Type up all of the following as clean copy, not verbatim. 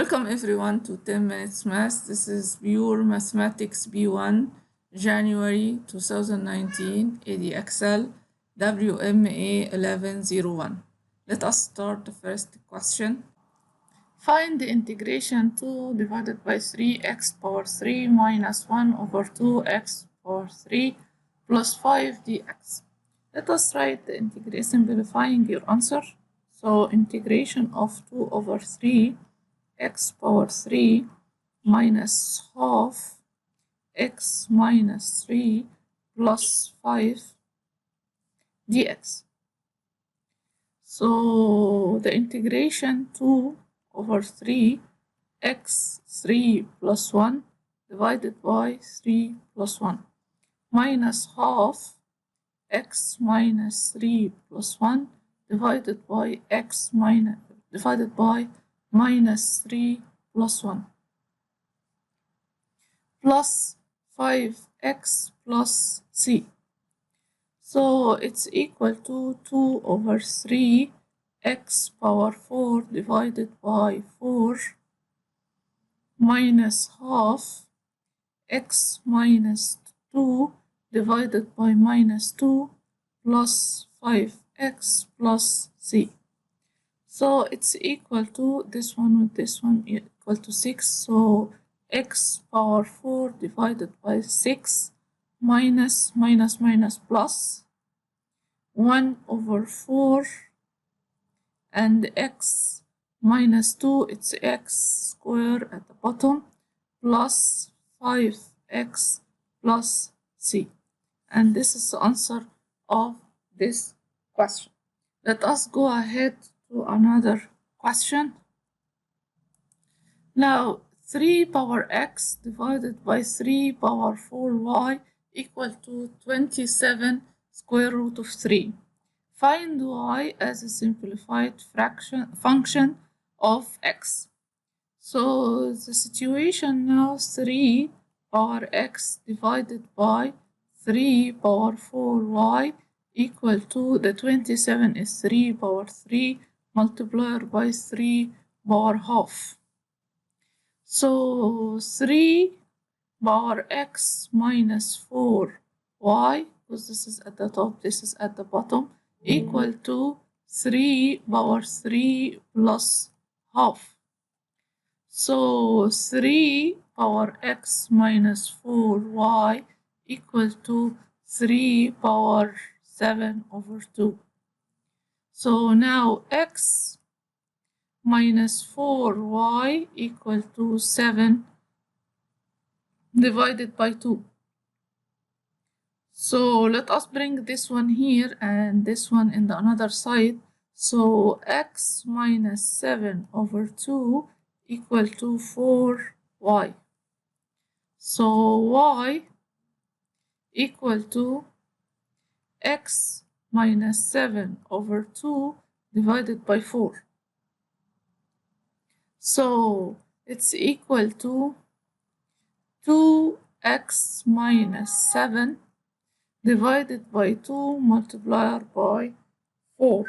Welcome everyone to 10 Minutes Math. This is Pure Mathematics B1, January 2019, Edexcel, WMA 1101. Let us start the first question. Find the integration 2 divided by 3x power 3 minus 1 over 2x power 3 plus 5 dx. Let us write the integration, simplifying your answer. So integration of 2 over 3 x power 3 minus half x minus 3 plus 5 dx. So the integration 2 over 3 x 3 plus 1 divided by 3 plus 1 minus half x minus 3 plus 1 divided by minus 3 plus 1 plus 5x plus c. So it's equal to 2 over 3 x power 4 divided by 4 minus half x minus 2 divided by minus 2 plus 5x plus c. So it's equal to this one with this one equal to 6. So x power 4 divided by 6 minus plus 1 over 4 and x minus 2, it's x square at the bottom plus 5x plus c. And this is the answer of this question. Let us go ahead to another question. Now 3 power x divided by 3 power 4y equal to 27 square root of 3. Find y as a simplified function of x. So the situation now 3 power x divided by 3 power 4y equal to the 27 is 3 power 3 multiplied by 3 power half. So 3 power x minus 4y, because this is at the top, this is at the bottom, equal to 3 power 3 plus half. So 3 power x minus 4y equal to 3 power 7 over 2. So now x minus 4y equal to 7 divided by 2. So let us bring this one here and this one in the another side. So x minus 7 over 2 equal to 4y. So y equal to x minus 7 over 2 divided by 4. So it's equal to 2x minus 7 divided by 2 multiplied by 4.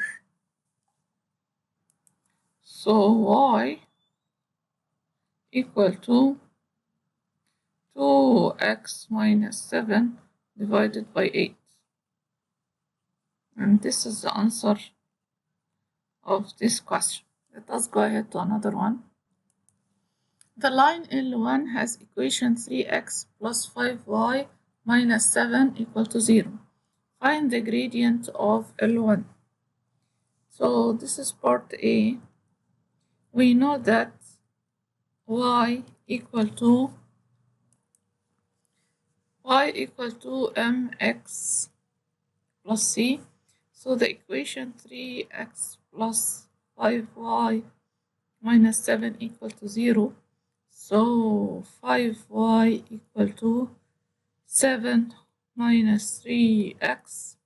So y equal to 2x minus 7 divided by 8. And this is the answer of this question. Let us go ahead to another one. The line L1 has equation 3x plus 5y minus 7 equal to 0. Find the gradient of L1. So this is part A. We know that y equal to mx plus c. So the equation 3x plus 5y minus 7 equal to 0. So 5y equal to 7 minus 3x.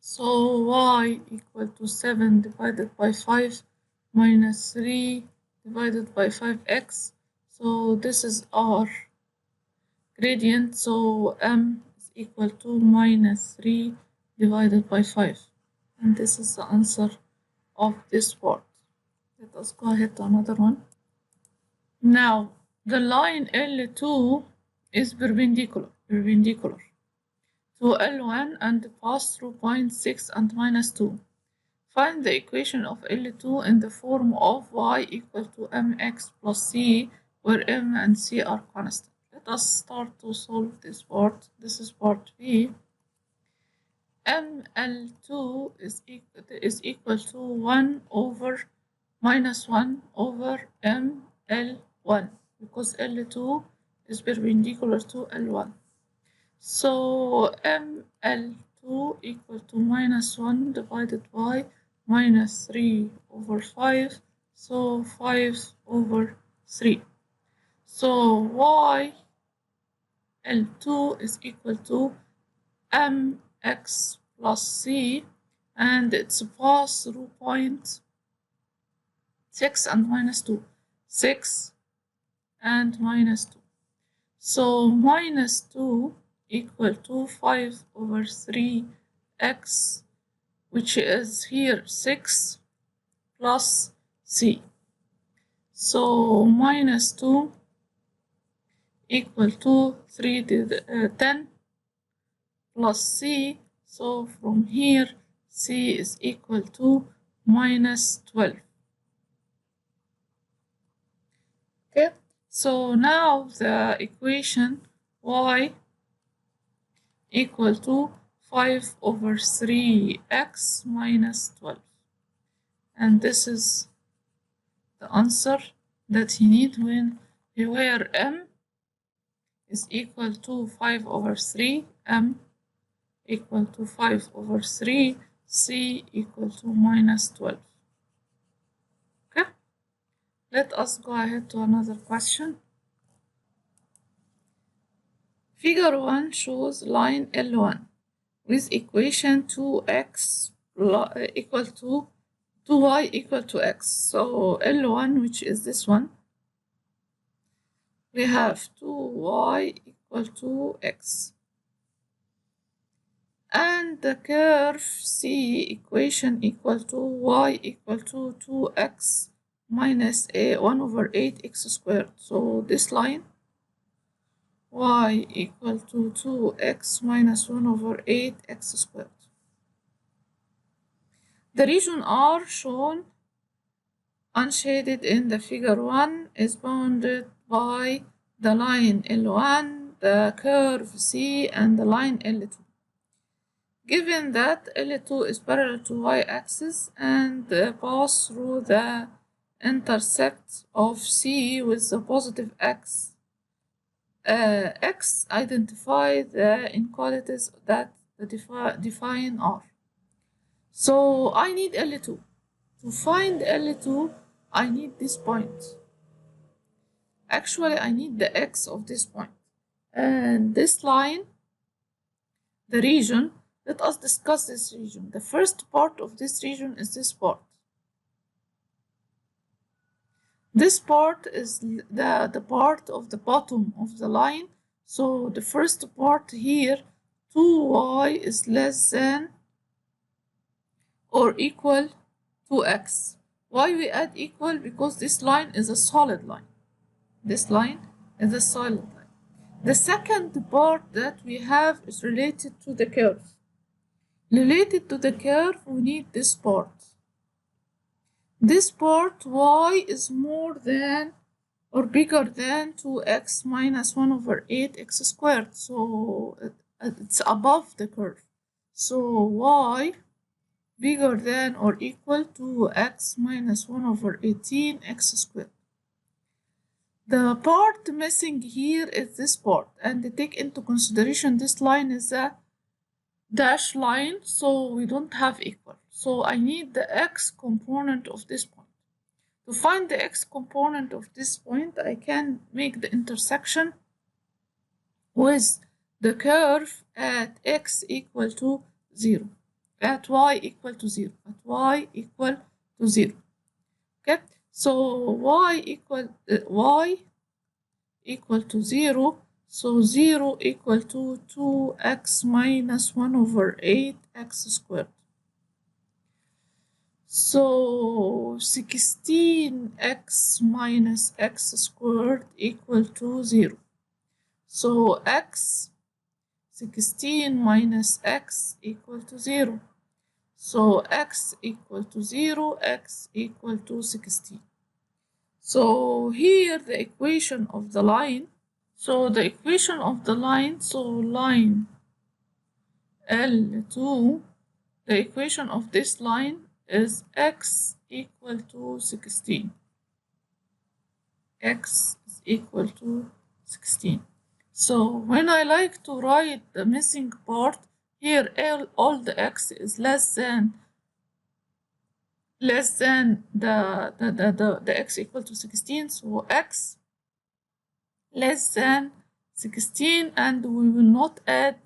So y equal to 7 divided by 5 minus 3 divided by 5x. So this is our gradient. So m is equal to minus 3 divided by 5. And this is the answer of this part. Let us go ahead to another one. Now, the line L2 is perpendicular to L1 and pass through points 6 and -2. Find the equation of L2 in the form of y equal to mx plus c, where m and c are constant. Let us start to solve this part. This is part B. ml2 is equal to 1 over minus 1 over ml1, because L2 is perpendicular to L1. So ml2 equal to minus 1 divided by minus 3 over 5, so 5 over 3. So y L2 is equal to mx plus c, and it's pass through point 6 and -2. 6 and -2. So -2 equal to 5 over 3x, which is here 6 plus c. So -2 equal to 10 plus c. So from here c is equal to -12. Okay, so now the equation y equal to 5 over 3x minus 12. And this is the answer that you need where m is equal to 5 over 3, m equal to 5 over 3, c equal to -12. Okay, let us go ahead to another question. Figure 1 shows line L1 with equation 2x equal to 2y equal to x. So L1, which is this one, we have 2y equal to x. And the curve C equation equal to y equal to 2x minus 1 over 8x squared. So this line y equal to 2x minus 1 over 8x squared. The region R shown unshaded in the figure 1 is bounded by the line L1, the curve C, and the line L2. Given that L2 is parallel to y-axis and pass through the intersect of C with the positive x, identify the inequalities that define R. So I need L2. To find L2, I need this point. Actually, I need the x of this point. And this line, the region, let us discuss this region. The first part of this region is this part. This part is the part of the bottom of the line. So the first part here, 2y is less than or equal to x. Why we add equal? Because this line is a solid line. This line is a solid line. The second part that we have is related to the curve. Related to the curve, we need this part. This part, y is more than or bigger than 2x minus 1 over 8x squared. So it's above the curve. So y bigger than or equal to x minus 1 over 18x squared. The part missing here is this part, and take into consideration this line is a dash line, so we don't have equal. So I need the x component of this point. To find the x component of this point, I can make the intersection with the curve at x equal to 0, at y equal to 0, at y equal to 0. Okay, so y equal to 0, so 0 equal to 2x minus 1 over 8x squared. So 16x minus x squared equal to 0. So 16 minus x equal to 0. So x equal to 0, x equal to 16. So here the equation of the line. So the equation of the line, so line L2, the equation of this line is x equal to 16. X is equal to 16. So when I like to write the missing part, here all the x is less than the x equal to 16, so x less than 16, and we will not add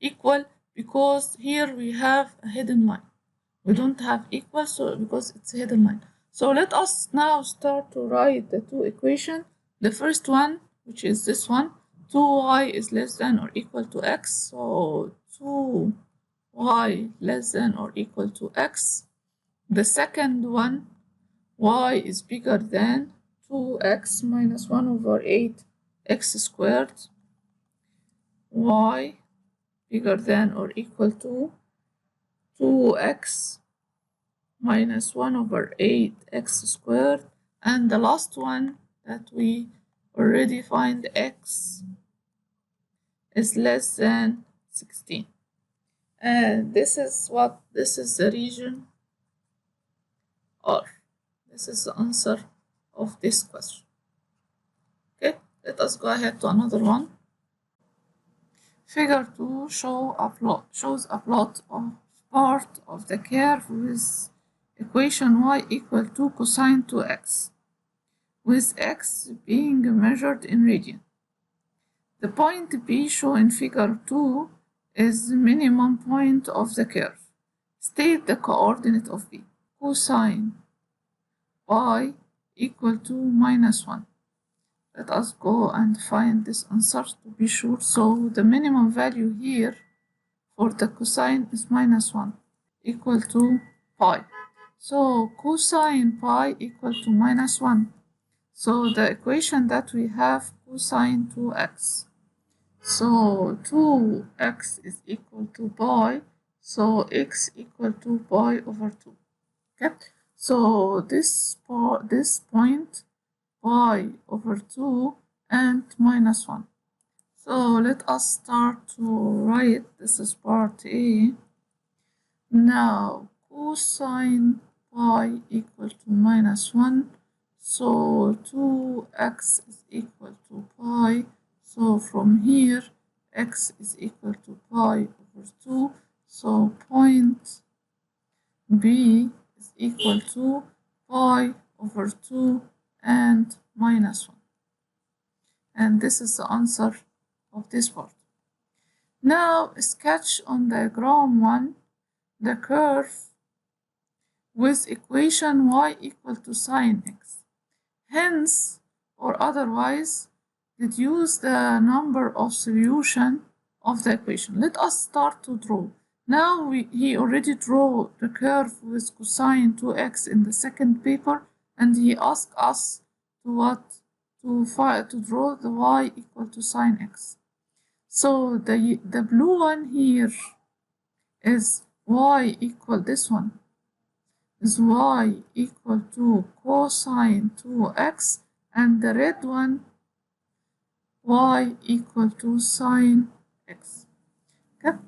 equal because here we have a hidden line. We don't have equal, so because it's a hidden line. So let us now start to write the two equations. The first one, which is this one, 2y is less than or equal to x, so 2y less than or equal to x. The second one, y is bigger than 2x minus 1 over 8 x squared, y bigger than or equal to 2x minus 1 over 8 x squared, and the last one that we already find, x is less than 16. And this is the region R. This is the answer of this question. Okay, let us go ahead to another one. Figure 2 shows a plot of part of the curve with equation y equal to cosine 2x, with x being measured in radian. The point B shown in figure 2 is the minimum point of the curve. State the coordinate of B. Cosine y equal to minus 1. Let us go and find this answer to be sure. So the minimum value here for the cosine is minus 1 equal to pi. So cosine pi equal to minus 1. So the equation that we have, cosine 2x. So 2x is equal to pi. So x equal to pi over 2. Okay. So this point pi over 2 and minus 1. So let us start to write. This is part A. Now cosine pi equal to minus 1. So 2x is equal to pi. So from here x is equal to pi over 2. So point B is equal to pi over 2 and minus 1. And this is the answer of this part. Now sketch on diagram 1 the curve with equation y equal to sine x. Hence, or otherwise, deduce the number of solution of the equation. Let us start to draw. Now he already drew the curve with cosine 2x in the second paper, and he asked us to draw the y equal to sine x. So the blue one here is y equal, this one is y equal to cosine 2x, and the red one y equal to sine x. Okay.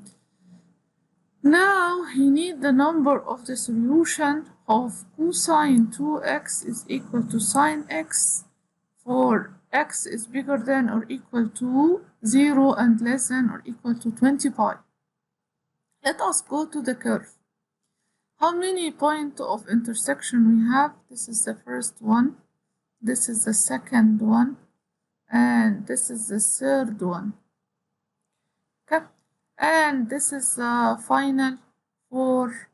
Now he need the number of the solution of cosine 2x is equal to sine x for x is bigger than or equal to 0 and less than or equal to 20 pi. Let us go to the curve. How many points of intersection we have? This is the first one, this is the second one, and this is the third one. Okay. And this is the final for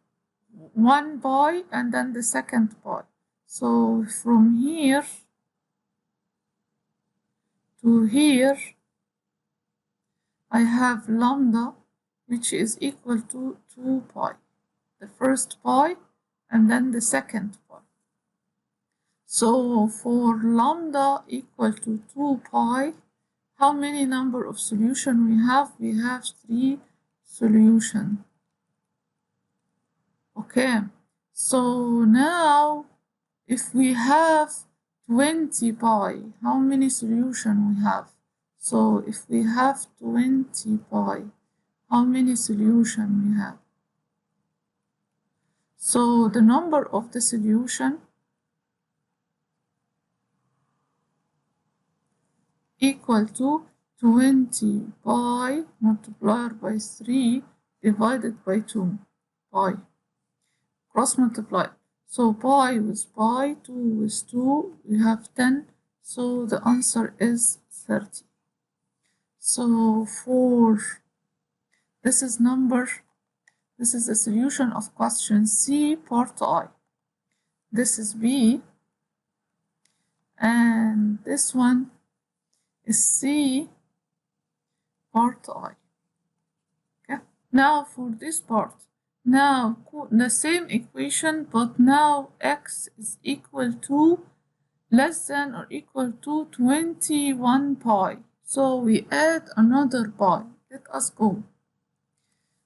one pi and then the second pi. So from here to here I have lambda, which is equal to 2 pi. The first pi and then the second pi. So for lambda equal to 2 pi, how many number of solution we have? We have 3 solutions. Okay, so now if we have 20 pi, how many solution we have? So if we have 20 pi, how many solution we have? So the number of the solution equal to 20 pi multiplied by 3 divided by 2 pi. Cross multiply. So pi with pi, 2 with 2, we have 10. So the answer is 30. So for this is the solution of question C, part I. This is B, and this one is C, part I. Okay. Now for this part, now the same equation, but now x is equal to less than or equal to 21 pi. So we add another pi. Let us go.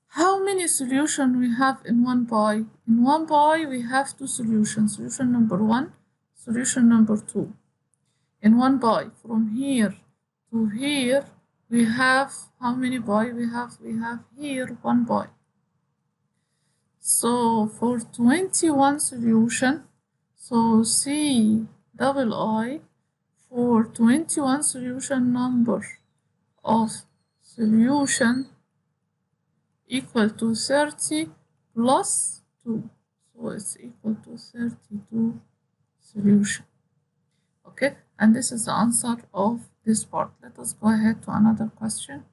How many solutions we have in 1 pi? In 1 pi we have 2 solutions. Solution number 1, solution number 2. In 1 pi, from here to here, we have how many pi we have? We have here 1 pi. So for 21 solution, so C double I, for 21 solution, number of solution equal to 30 plus 2. So it's equal to 32 solution. Okay, and this is the answer of this part. Let us go ahead to another question.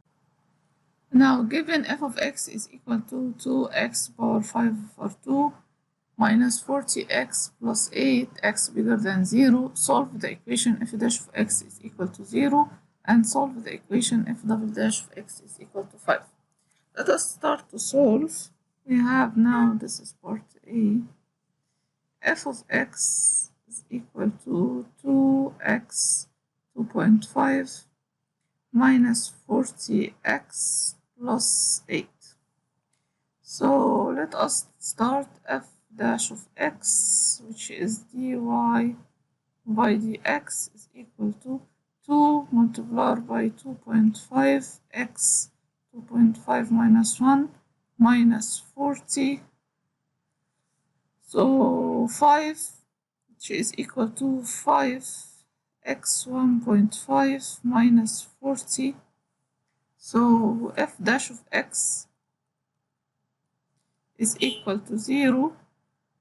Now, given f of x is equal to 2x power 5 over 2 minus 40x plus 8x bigger than 0, solve the equation f dash of x is equal to 0 and solve the equation f double dash of x is equal to 5. Let us start to solve. We have now, this is part A, f of x is equal to 2x 2.5 minus 40x plus 8. So let us start f dash of x, which is dy by dx is equal to 2 multiplied by 2.5 x 2.5 minus 1 minus 40. So 5, which is equal to 5x 1.5 minus 40. So f dash of x is equal to 0.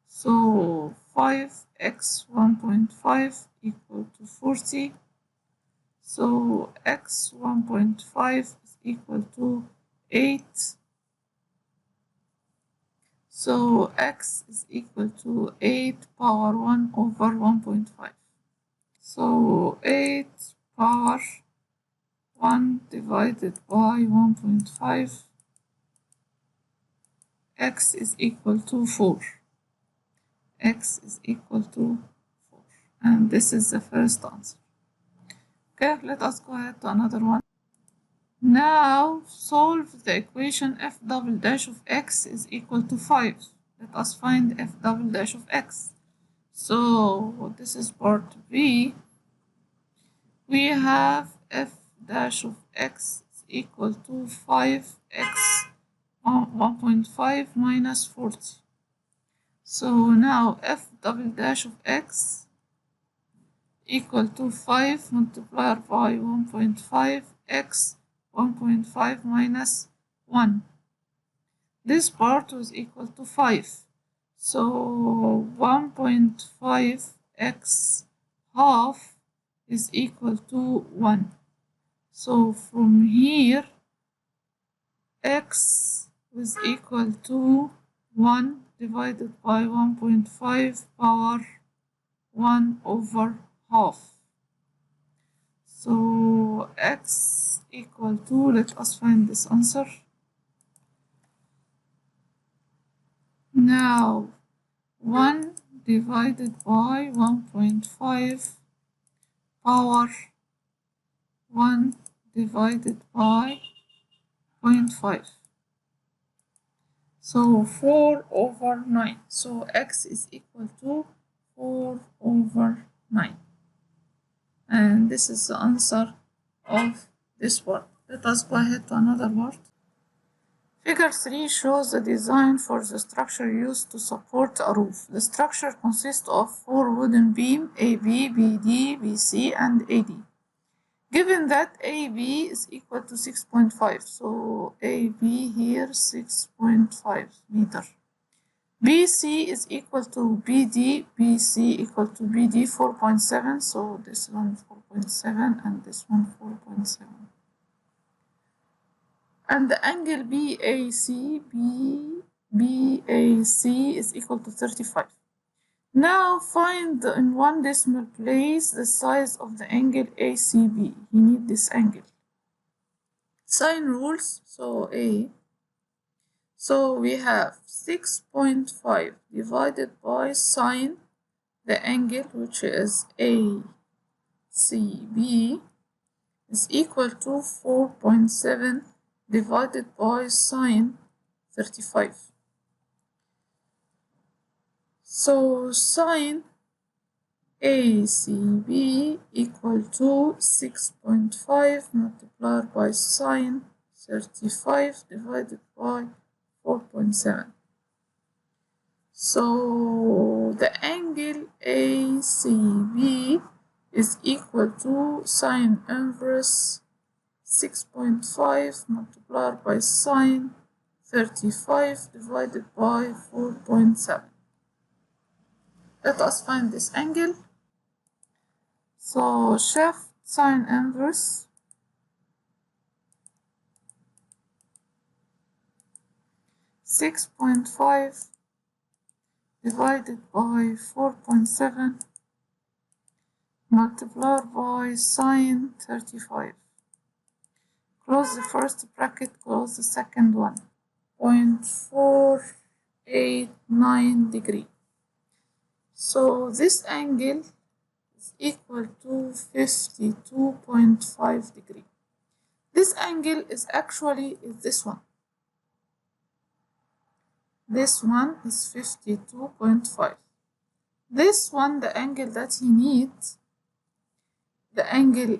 So 5x 1.5 equal to 40. So x 1.5 is equal to 8. So x is equal to 8 power 1 over 1.5. So 8 power 1 divided by 1.5. X is equal to 4. X is equal to 4. And this is the first answer. Okay, let us go ahead to another one. Now solve the equation f double dash of x is equal to 5. Let us find f double dash of x. So this is part B. We have f dash of x is equal to 5x 1.5 minus 40. So now f double dash of x equal to 5 multiplied by 1.5 x 1.5 minus 1. This part was equal to 5. So 1.5 x half is equal to 1. So from here, x is equal to 1 divided by 1.5 power 1 over half. So x equal to, let us find this answer. Now 1 divided by 1.5 power 1 divided by 0.5. So 4 over 9. So x is equal to 4 over 9. And this is the answer of this part. Let us go ahead to another part. Figure 3 shows the design for the structure used to support a roof. The structure consists of 4 wooden beams AB, BD, BC, and AD. Given that AB is equal to 6.5, so AB here 6.5 meter. BC is equal to BD, BC equal to BD 4.7, so this one 4.7 and this one 4.7. And the angle BAC is equal to 35. Now find in one decimal place the size of the angle ACB. You need this angle. Sine rules, so we have 6.5 divided by sine the angle, which is ACB, is equal to 4.7 divided by sine 35. So sine ACB equal to 6.5 multiplied by sine 35 divided by 4.7. So the angle ACB is equal to sine inverse 6.5 multiplied by sine 35 divided by 4.7. Let us find this angle. So shift sine inverse (6.5) divided by 4.7 multiplied by sine 35. Close the first bracket, close the second one. 0.489 degree. So this angle is equal to 52.5 degree. This angle is actually this one. This one is 52.5. This one, the angle that he needs, the angle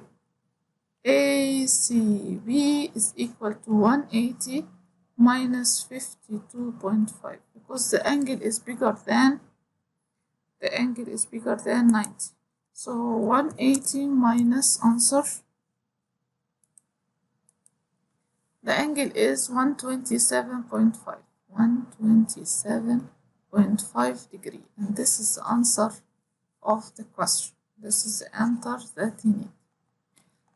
ACB is equal to 180 minus 52.5 because the angle is bigger than 90. So 180 minus answer. The angle is 127.5. 127.5 degree. And this is the answer of the question. This is the answer that you need.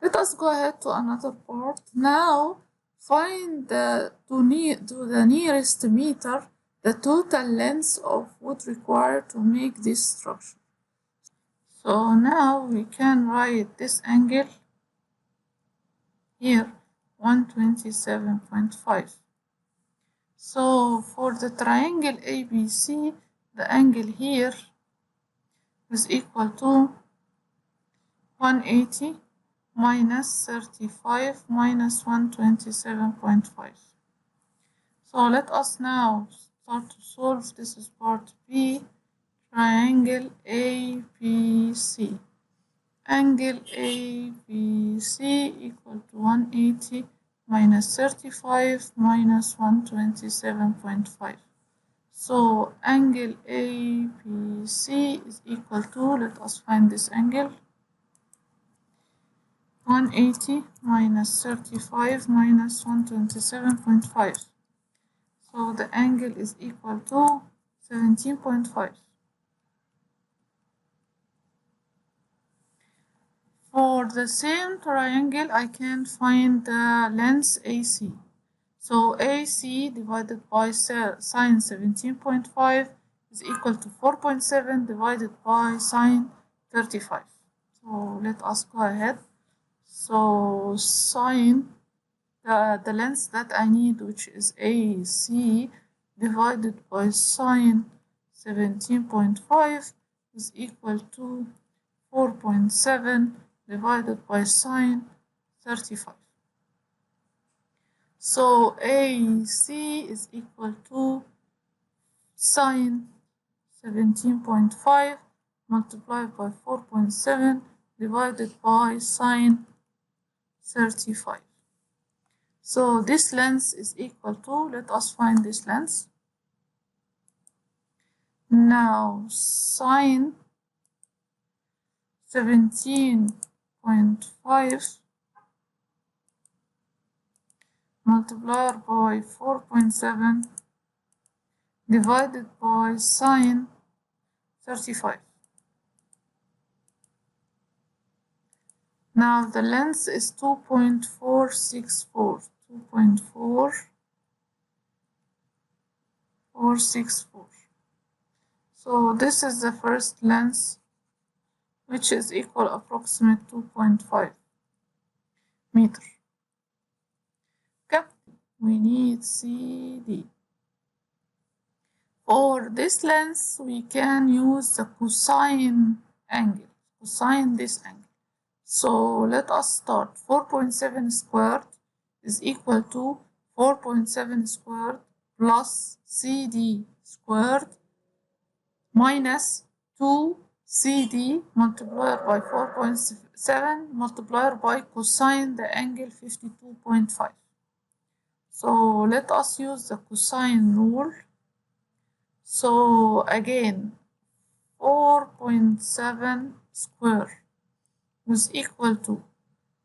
Let us go ahead to another part. Now find to the nearest meter the total length of wood required to make this structure. So now we can write this angle here 127.5. So for the triangle ABC, the angle here is equal to 180 minus 35 minus 127.5. So let us now start to solve. This is part B, triangle ABC. Angle ABC equal to 180 minus 35 minus 127.5. So angle ABC is equal to, let us find this angle, 180 minus 35 minus 127.5. So the angle is equal to 17.5. For the same triangle, I can find the length AC. So AC divided by sine 17.5 is equal to 4.7 divided by sine 35. So let us go ahead. So sine, the length that I need, which is AC, divided by sine 17.5 is equal to 4.7 divided by sine 35. So AC is equal to sine 17.5 multiplied by 4.7 divided by sine 35. So this length is equal to, let us find this length. Now sine 17.5 multiplied by 4.7 divided by sine 35. Now the length is 2.464. 2.464. So this is the first length, which is equal approximate 2.5 meter. Okay, we need CD. For this length, we can use the cosine angle, cosine this angle. So let us start. 4.7 squared is equal to 4.7 squared plus CD squared minus 2 CD multiplied by 4.7 multiplied by cosine the angle 52.5. So let us use the cosine rule. So again, 4.7 squared is equal to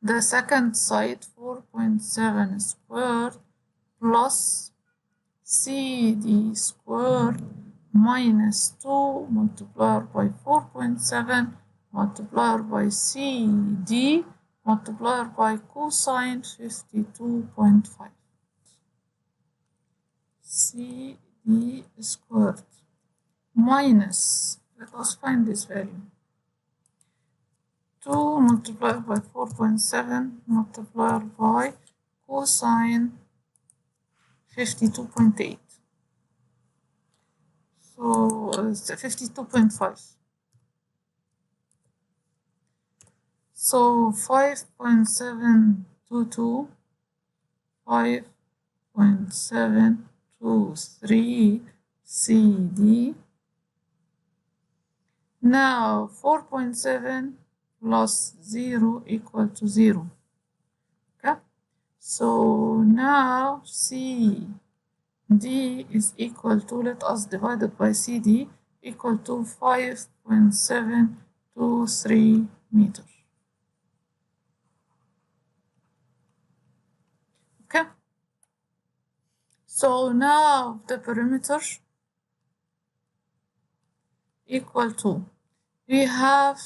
the second side 4.7 squared plus CD squared minus 2 multiplied by 4.7 multiplied by CD multiplied by cosine 52.5. CD squared minus, let us find this value, 2 multiplied by 4.7 multiplied by cosine 52.8. So it's 52.5. So 5.722, 5.723 CD. Now 4.7 plus 0 equal to 0. Okay, so now CD is equal to, let us divide it by CD, equal to 5.723 meters. Okay, so now the perimeter equal to, we have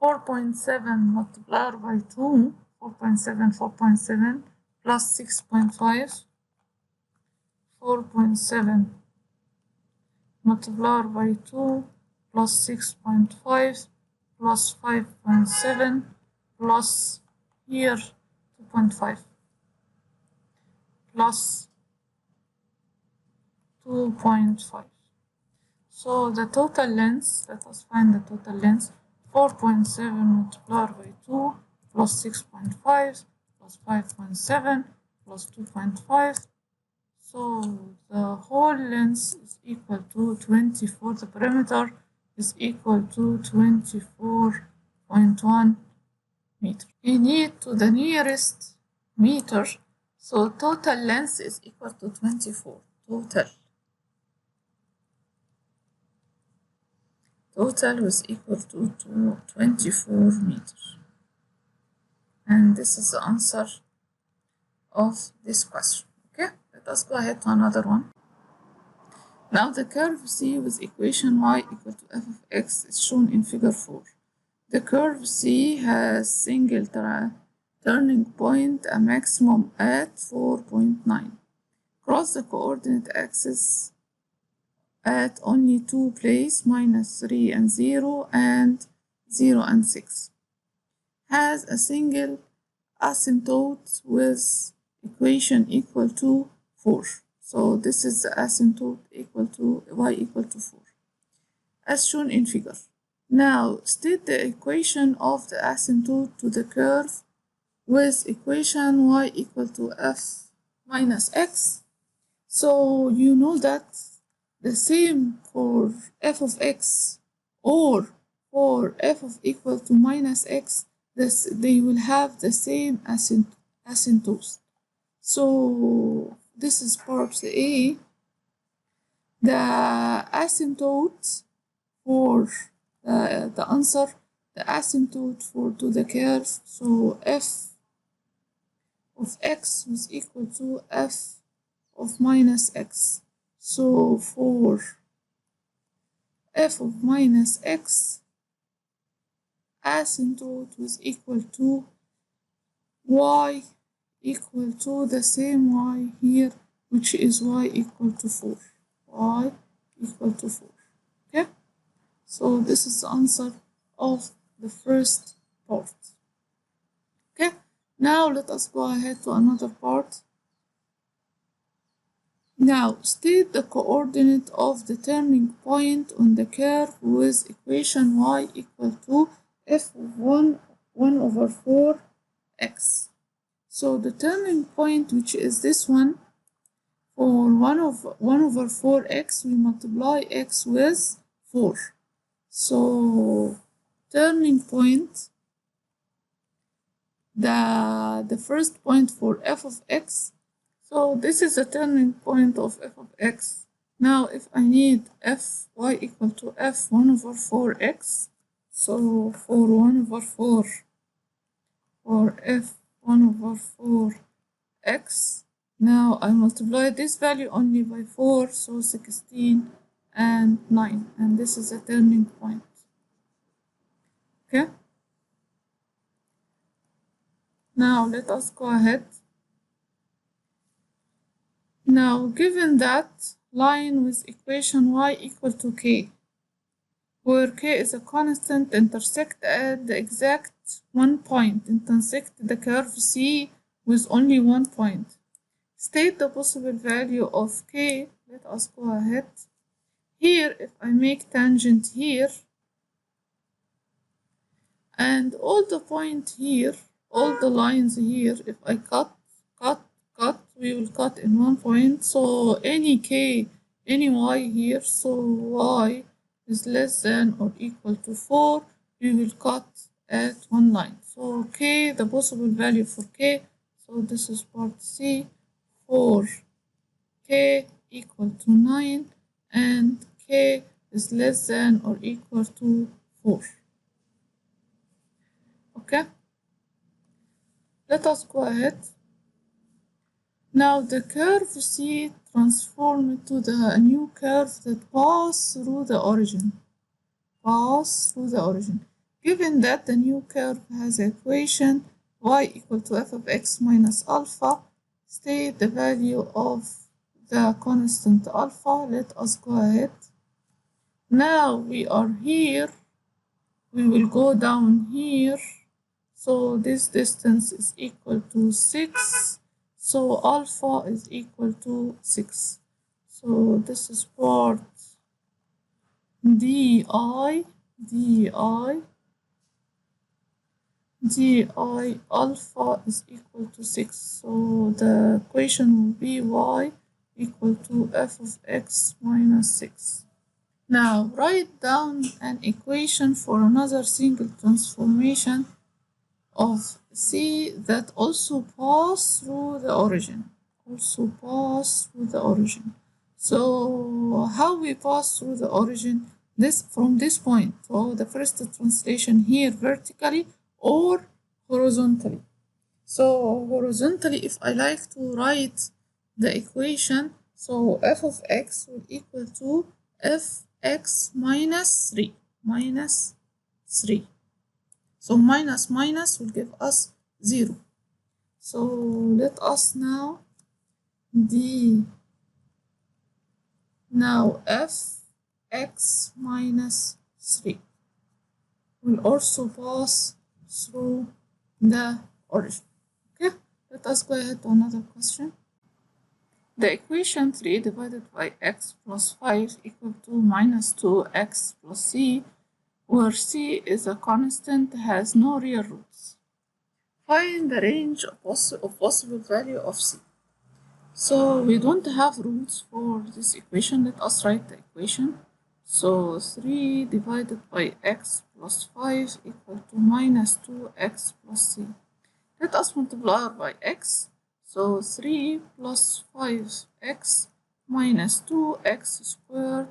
4.7 multiplied by 2, 4.7 plus 6.5, 4.7 multiplied by 2 plus 6.5 plus 5.7 plus here 2.5 plus 2.5. So the total length, let us find the total length, 4.7 multiplied by 2 plus 6.5 plus 5.7 plus 2.5. So the whole length is equal to 24. The perimeter is equal to 24.1 meter. We need to the nearest meter. So total length is equal to 24. Total is equal to 24 meters. And this is the answer of this question. Okay, let us go ahead to another one. Now the curve C with equation y equal to f of x is shown in figure 4. The curve C has single turning point, a maximum at 4.9. Cross the coordinate axis at only two places, -3 and 0 and 0 and 6. Has a single asymptote with equation equal to 4. So this is the asymptote equal to y equal to 4, as shown in figure. Now state the equation of the asymptote to the curve with equation y equal to f minus x. So you know that the same for f of x or for f of equal to minus x, they will have the same asymptotes. So this is part A. The asymptote for the answer, the asymptote for to the curve, so f of x is equal to f of minus x. So for f of minus x, asymptote was equal to y equal to the same y here, which is y equal to 4. Y equal to 4. Okay? So this is the answer of the first part. Okay? Now let us go ahead to another part. Now state the coordinate of the turning point on the curve with equation y equal to f of 1 over 4x. So the turning point, which is this one, for 1 over 4x, we multiply x with 4. So turning point, the first point for f of x. So this is the turning point of f of x. Now if I need f y equal to f 1 over 4x, so for 1 over 4, for f 1 over 4x, now I multiply this value only by 4, so 16 and 9, and this is a turning point. Okay? Now let us go ahead. Now given that line with equation y equal to k, where k is a constant, intersect at the exact one point, intersect the curve C with only one point. State the possible value of k. Let us go ahead. Here, if I make tangent here, and all the point here, all the lines here, if I cut, we will cut in one point. So any k, any y here, so y is less than or equal to 4, we will cut at one line. So k, the possible value for k, so this is part C, for k equal to 9 and k is less than or equal to 4. Okay? Let us go ahead. Now the curve C transformed to the new curve that pass through the origin. Given that the new curve has equation y equal to f of x minus alpha, state the value of the constant alpha. Let us go ahead. Now we are here. We will go down here. So this distance is equal to 6. So alpha is equal to 6. So this is part di alpha is equal to 6. So the equation will be y equal to f of x minus 6. Now write down an equation for another single transformation of C that also pass through the origin. So how we pass through the origin? This from this point. So the first translation here vertically or horizontally. So horizontally, if I like to write the equation, so f of x will equal to fx minus 3. So minus will give us 0. So let us now fx minus 3 will also pass through the origin. Okay, let us go ahead to another question. The equation 3 divided by x plus 5 equal to minus 2x plus c, where c is a constant, has no real roots. Find the range of possible value of c. So we don't have roots for this equation. Let us write the equation. So 3 divided by x plus 5 equal to minus 2x plus c. Let us multiply by x. So 3 plus 5x minus 2x squared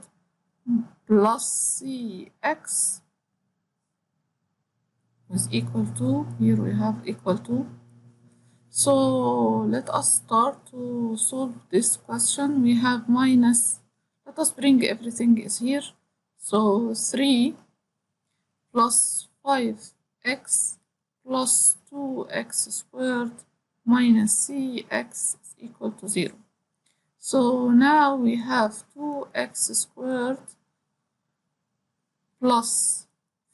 plus cx is equal to, here we have equal to. So let us start to solve this question. We have minus, let us bring everything is here. So 3 plus 5x plus 2x squared minus cx is equal to 0. So now we have 2x squared plus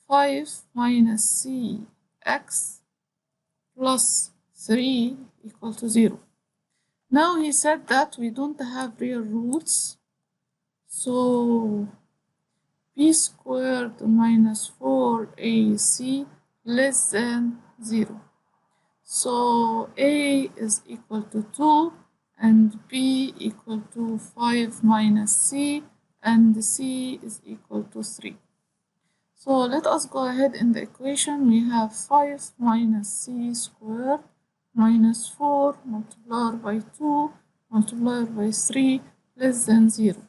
5 minus cx plus 3 equal to 0. Now he said that we don't have real roots, so b squared minus 4ac less than 0. So a is equal to 2 and b equal to 5 minus c and c is equal to 3. So let us go ahead in the equation. We have 5 minus c squared minus 4 multiplied by 2 multiplied by 3 less than 0.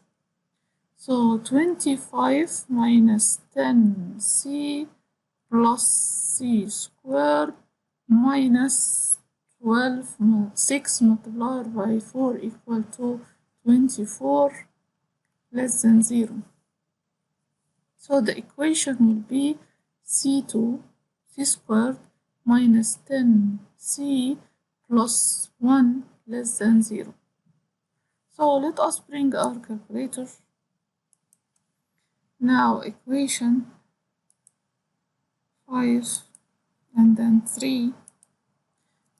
So 25 minus 10c plus c squared minus 6 multiplied by 4 equal to 24 less than 0. So the equation will be c2 c squared minus 10c plus 1 less than 0. So let us bring our calculator. Now equation 5 and then 3.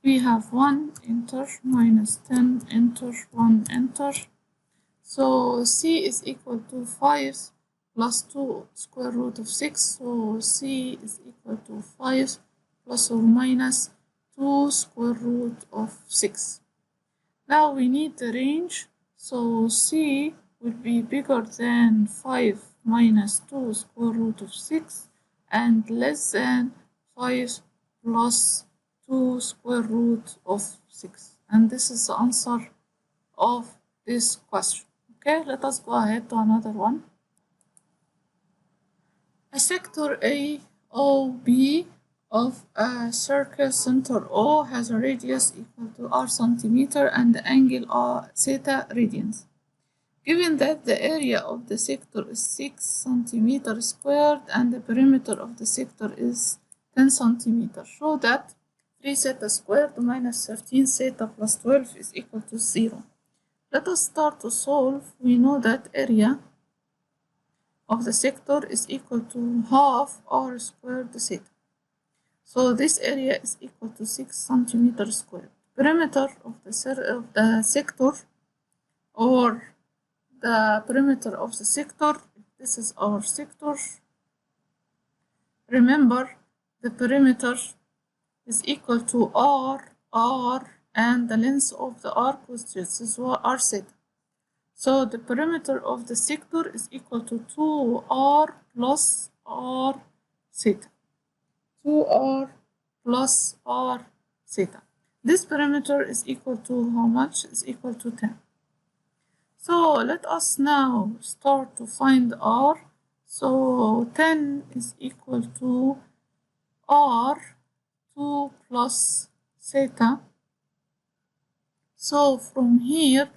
We have 1 enter minus 10 enter 1 enter. So c is equal to 5 plus 2 square root of 6. So c is equal to 5 plus or minus 2 square root of 6. Now we need the range. So c will be bigger than 5 minus 2 square root of 6 and less than 5 plus 2 square root of 6. And this is the answer of this question. Okay, let us go ahead to another one. A sector AOB of a circle center O has a radius equal to r centimeter and the angle theta radians. Given that the area of the sector is 6 centimeters squared and the perimeter of the sector is 10 centimeters, show that 3 theta squared minus 13 theta plus 12 is equal to 0. Let us start to solve. We know that area of the sector is equal to half r squared theta. So this area is equal to 6 centimeters squared. Perimeter of the sector, or the perimeter of the sector, this is our sector. Remember, the perimeter is equal to r, and the length of the arc, which is r theta. So the perimeter of the sector is equal to 2r plus r theta. 2r plus r theta. This perimeter is equal to how much? Is equal to 10. So let us now start to find r. So 10 is equal to r 2 plus theta. So from here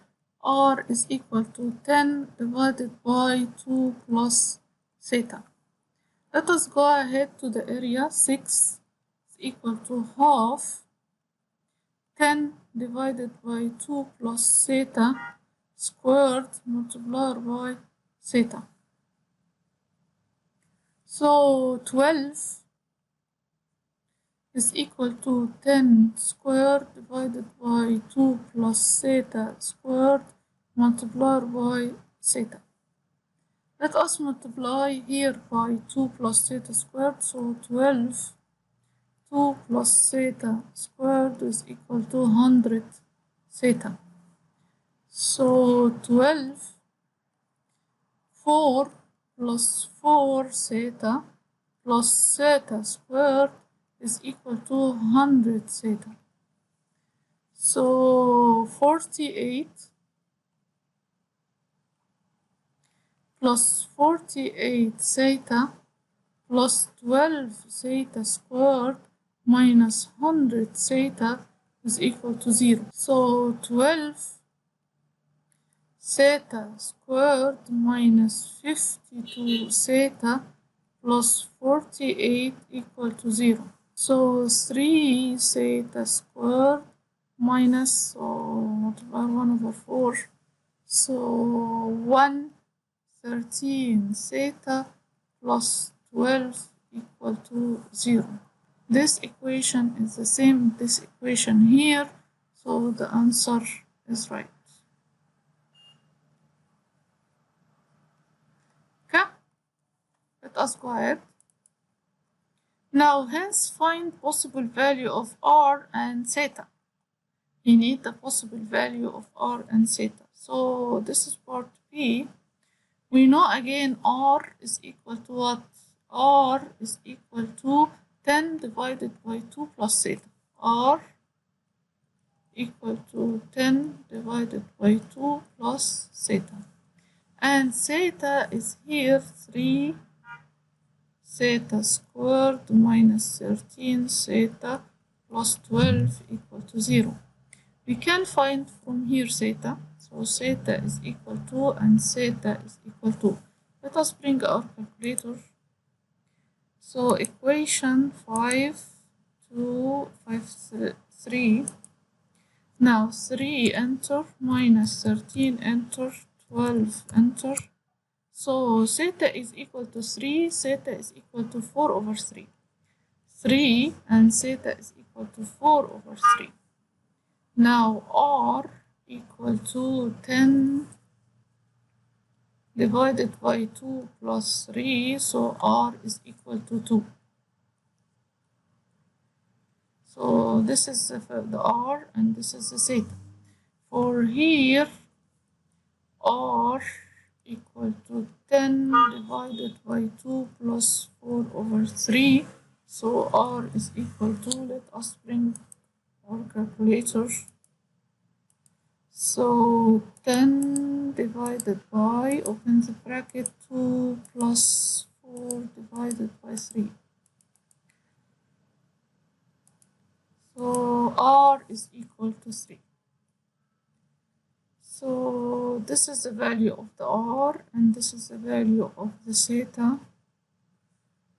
r is equal to 10 divided by 2 plus theta. Let us go ahead to the area. 6 is equal to half 10 divided by 2 plus theta squared multiplied by theta. So 12 is equal to 10 squared divided by 2 plus theta squared multiplied by theta. Let us multiply here by 2 plus theta squared, so 12. 2 plus theta squared is equal to 100 theta. So 12, 4 plus 4 theta plus theta squared is equal to 100 theta. So 48 plus 48 theta plus 12 theta squared minus 100 theta is equal to 0. So 12 theta squared minus 52 theta plus 48 equal to 0. So 3 theta squared minus, so multiply 1 over 4. So 113 theta plus 12 equal to 0. This equation is the same as this equation here, so the answer is right. Okay, let us go ahead. Now, hence find possible value of r and theta. We need the possible value of r and theta. So this is part B. We know again r is equal to what? R is equal to 10 divided by 2 plus theta. R equal to 10 divided by 2 plus theta. And theta is here 3 theta squared minus 13 theta plus 12 equal to 0. We can find from here theta. So theta is equal to and theta is equal to. Let us bring our calculator. So equation 5, 2, 5, 3. Now 3 enter, minus 13 enter, 12 enter. So theta is equal to 3, theta is equal to 4 over 3. 3 and theta is equal to 4 over 3. Now r equal to 10 divided by 2 plus 3, so r is equal to 2. So this is the r and this is the theta. For here, r equal to 10 divided by 2 plus 4 over 3. So r is equal to, let us bring our calculator. So 10 divided by, open the bracket, 2 plus 4 divided by 3. So r is equal to 3. So this is the value of the r and this is the value of the theta.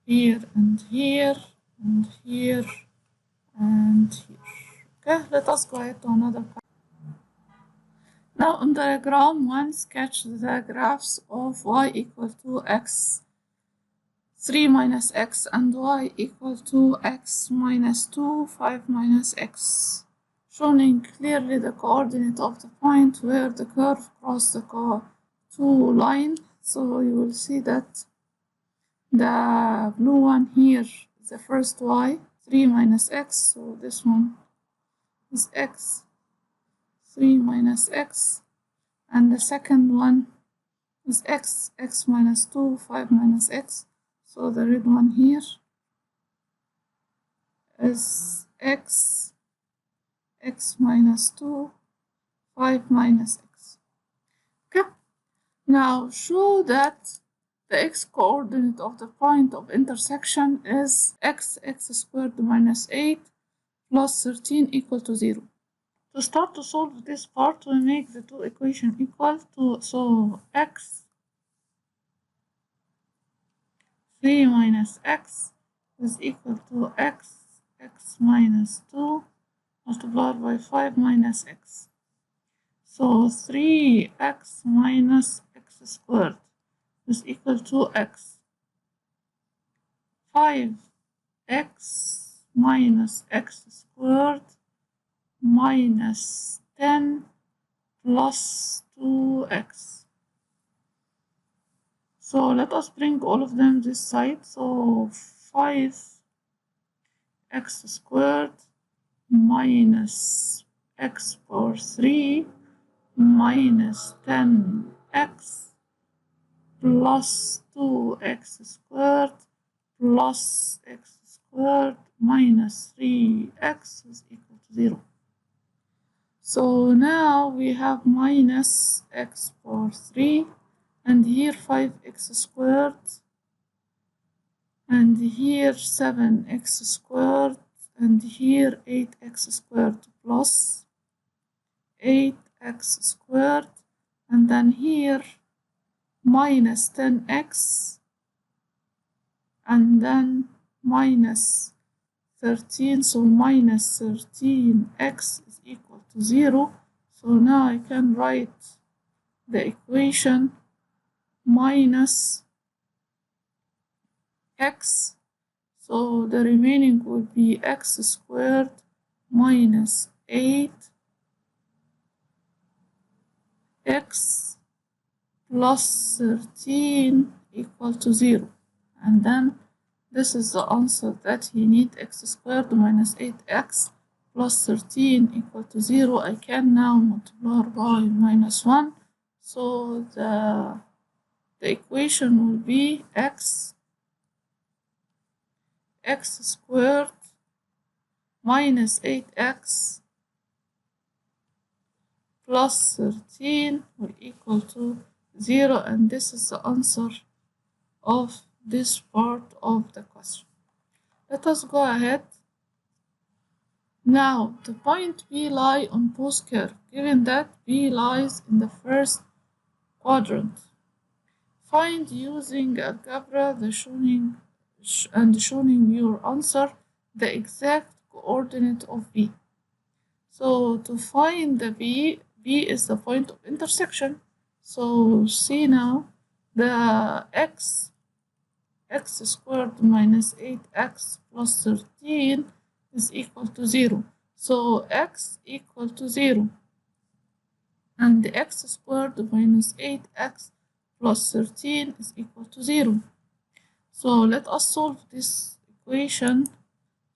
Here and here and here and here. Okay, let us go ahead to another part. Now on diagram 1, sketch the graphs of y equal to x 3 minus x and y equal to x minus 2, 5 minus x, showing clearly the coordinate of the point where the curve crosses the two lines. So you will see that the blue one here is the first y, 3 minus x, so this one is x, 3 minus x, and the second one is x, x minus 2, 5 minus x. So the red one here is x, x minus 2, 5 minus x. Okay. Now show that the x coordinate of the point of intersection is x squared minus 8 plus 13 equal to 0. To start to solve this part, we make the two equations equal to, so x 3 minus x is equal to x minus 2 multiplied by 5 minus x. So 3x minus x squared is equal to x. 5x minus x squared minus 10 plus 2x. So let us bring all of them this side. So 5x squared minus x power 3 minus 10x plus 2x squared plus x squared minus 3x is equal to 0. So now we have minus x power 3 and here 5x squared and here 7x squared and here 8x squared plus 8x squared and then here minus 10x and then minus 13, so minus 13x is equal to 0. So now I can write the equation minus x, so the remaining will be x squared minus 8x plus 13 equal to 0, and then this is the answer that he needs, x squared minus 8x plus 13 equal to 0. I can now multiply by minus 1, so the equation will be x squared minus 8x plus 13 will equal to 0, and this is the answer of this part of the question. Let us go ahead. Now the point B lies on both curves, given that B lies in the first quadrant. Find using algebra showing your answer the exact coordinate of B. So to find the B is the point of intersection. So see now the x squared minus 8x plus 13 is equal to 0. So x equal to 0 and the x squared minus 8x plus 13 is equal to 0. So let us solve this equation.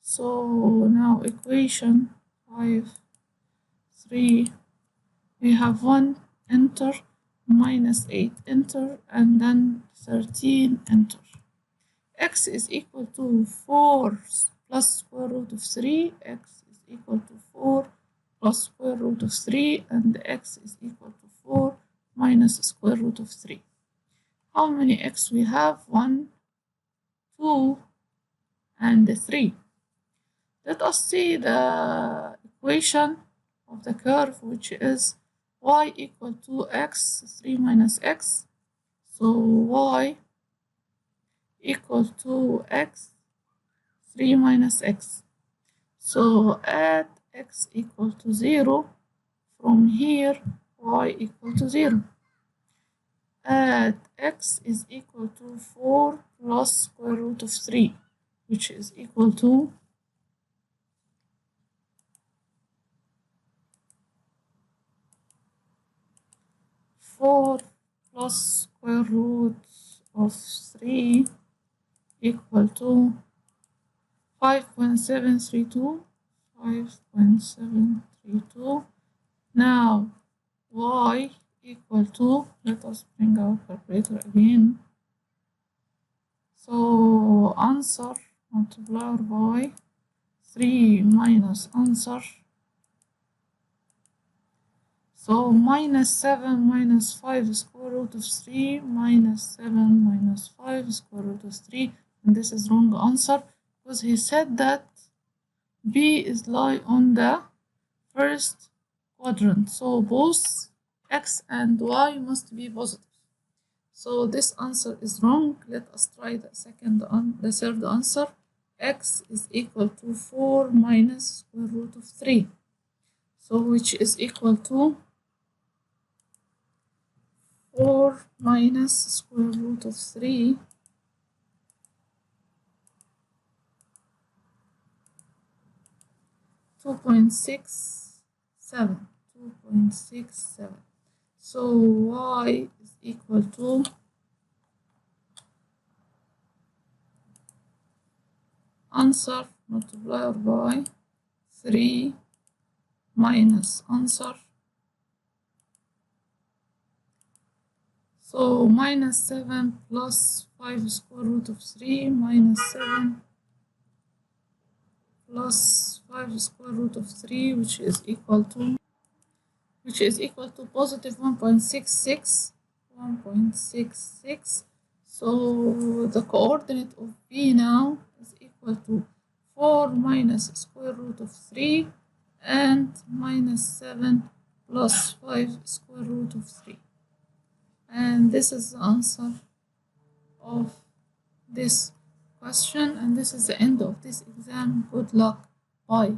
So now equation 5, 3, we have 1 enter, minus 8 enter, and then 13 enter. X is equal to 4 plus square root of 3, x is equal to 4 plus square root of 3, and x is equal to 4 minus square root of 3. How many x we have? 1, 2, and 3. Let us see the equation of the curve, which is y equal to x, 3 minus x. So y equal to x, 3 minus x. So at x equal to 0, from here y equal to 0. At x is equal to 4 plus square root of 3, which is equal to 4 plus square root of 3 equal to 5.732. Now y equal to, let us bring our calculator again. So answer multiplied by 3 minus answer. So minus 7 minus 5 square root of 3 minus 7 minus 5 square root of 3, and this is wrong answer because he said that B is lie on the first quadrant, so both x and y must be positive. So this answer is wrong. Let us try the third answer. X is equal to 4 minus square root of 3, so which is equal to 4 minus square root of 3 2.67. So y is equal to answer multiplier by 3 minus answer. So minus 7 plus 5 square root of 3 minus 7 plus 5 square root of 3, which is equal to positive 1.66. So the coordinate of b now is equal to 4 minus square root of 3 and minus 7 plus 5 square root of 3. And this is the answer of this question, and this is the end of this exam. Good luck. Bye.